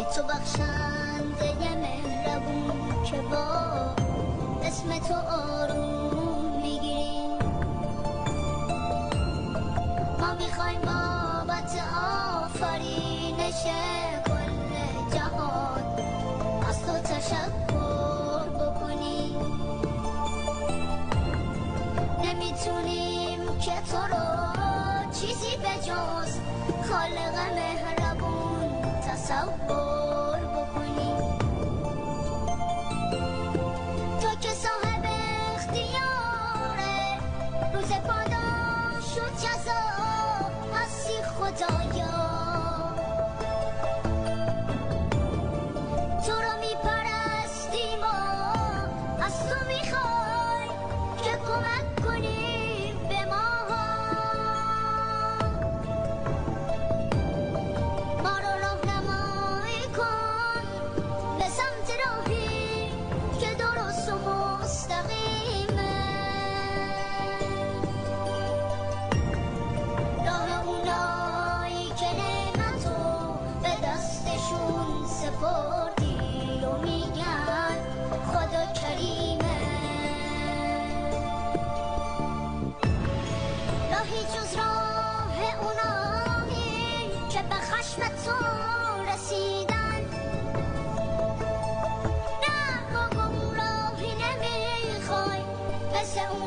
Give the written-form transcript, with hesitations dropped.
تو بخشنده مهربون که با اسم تو آروم میگیریم. ما میخوایم بابت آفرینش کل جهان از تو تشکر بکنیم. نمیتونیم که تو رو چیزی به جز خالق مهربون تصور بکنیم. تو که صاحب اختیاره، روز پاداش و جزا هستی خدایا. تو رو میپرستیم و از تو میخوای که کمک کنی به ما. ما رو راهنمایی کن به سمت راهی که درست و مستقیمه، راه اونایی که نعمتو به دستشون سپردی و میگن خدا کریمه. راهی جز راه اونایی که به خشم تو رسیدن، نه ما گمراهی نمیخوای مثل اون